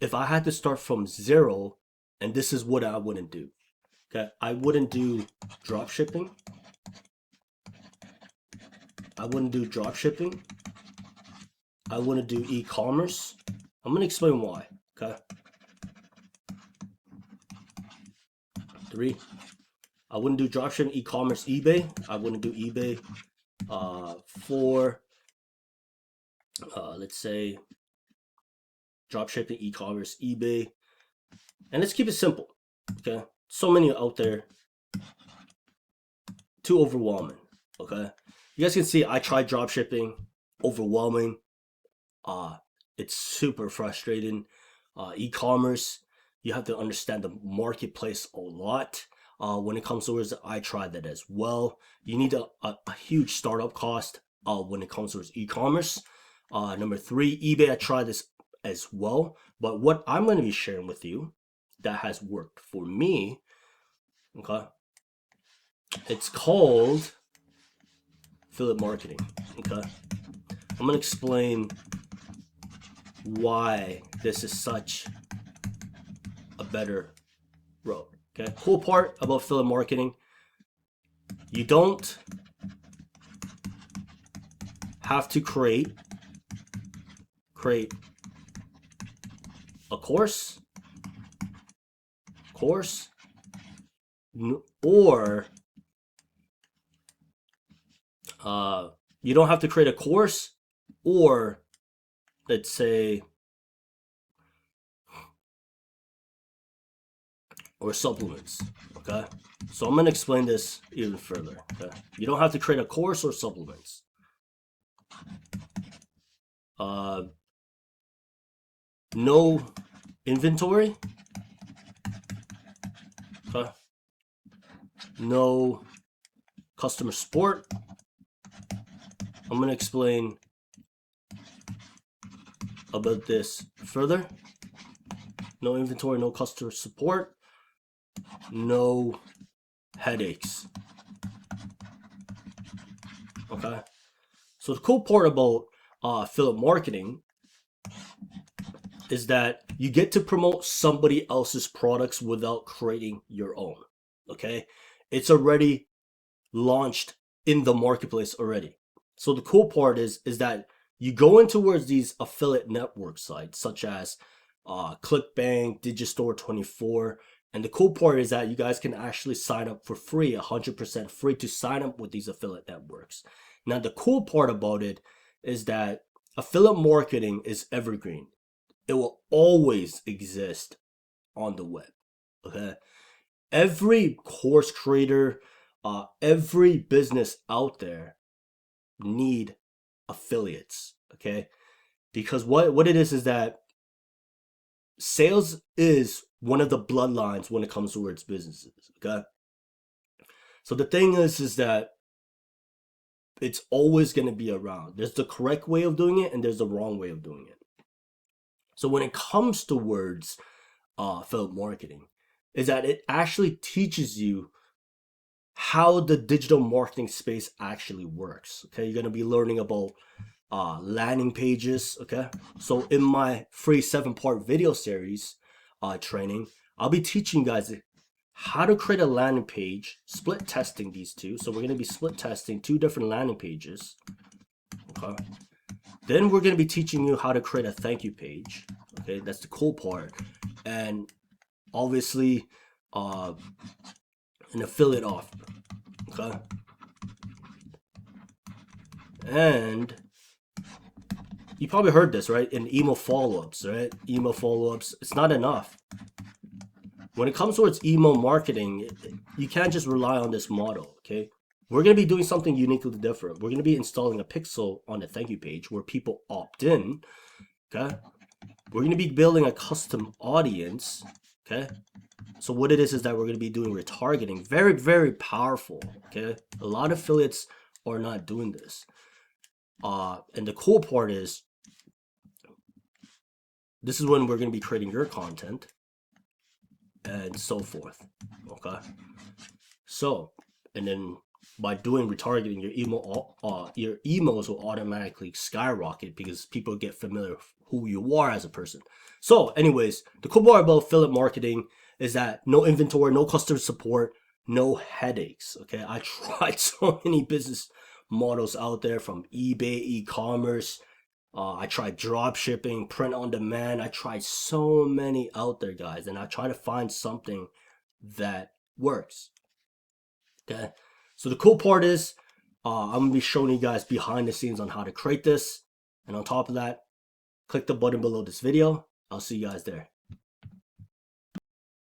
if I had to start from zero, and this is what I wouldn't do. Okay, I wouldn't do drop shipping. I wouldn't do drop shipping. I wouldn't do e-commerce. I'm gonna explain why. Okay. 3. I wouldn't do dropshipping, e-commerce, eBay. I wouldn't do eBay. 4. Let's say dropshipping, e-commerce, eBay. And let's keep it simple. Okay. So many out there. Too overwhelming. Okay. You guys can see I tried dropshipping. Overwhelming. It's super frustrating. E-commerce, you have to understand the marketplace a lot. When it comes towards, I tried that as well. You need a huge startup cost when it comes towards e-commerce. Number 3, eBay, I tried this as well. But what I'm going to be sharing with you that has worked for me, okay, it's called affiliate marketing. Okay, I'm going to explain why this is such a better road. Okay, cool part about affiliate marketing, you don't have to create a course, or you don't have to create a course, or let's say, or supplements. Okay, so I'm going to explain this even further. Okay, you don't have to create a course or supplements. No inventory. Okay, no customer support. I'm going to explain about this further. No inventory, no customer support, no headaches. Okay, so the cool part about affiliate marketing is that you get to promote somebody else's products without creating your own. Okay, it's already launched in the marketplace already. So the cool part is that you go in towards these affiliate network sites such as ClickBank, Digistore24, and the cool part is that you guys can actually sign up for free, 100% free to sign up with these affiliate networks. Now the cool part about it is that affiliate marketing is evergreen. It will always exist on the web. Okay, every course creator, every business out there need affiliates. Okay, because what it is that sales is one of the bloodlines when it comes towards businesses. Okay, so the thing is that it's always going to be around. There's the correct way of doing it and there's the wrong way of doing it. So when it comes towards affiliate marketing, is that it actually teaches you how the digital marketing space actually works. Okay, you're going to be learning about landing pages. Okay, so in my free 7-part video series training, I'll be teaching you guys how to create a landing page, split testing these two. So we're going to be split testing 2 different landing pages. Okay, then we're going to be teaching you how to create a thank you page. Okay, that's the cool part. And obviously an affiliate offer. Okay, and you probably heard this, right? In email follow-ups, right? Email follow-ups, it's not enough. When it comes towards email marketing, you can't just rely on this model. Okay, we're going to be doing something uniquely different. We're going to be installing a pixel on the thank you page where people opt in. Okay, we're going to be building a custom audience. Okay, so what it is that we're going to be doing retargeting. Very, very powerful. Okay, a lot of affiliates are not doing this. And the cool part is, this is when we're going to be creating your content and so forth. Okay, so, and then by doing retargeting, your emails will automatically skyrocket because people get familiar with who you are as a person. So anyways, the cool part about affiliate marketing is that no inventory, no customer support, no headaches. Okay, I tried so many business models out there, from eBay, e-commerce. I tried drop shipping, print on demand. I tried so many out there, guys, and I try to find something that works. Okay, so the cool part is I'm gonna be showing you guys behind the scenes on how to create this, and on top of that, click the button below this video. I'll see you guys there.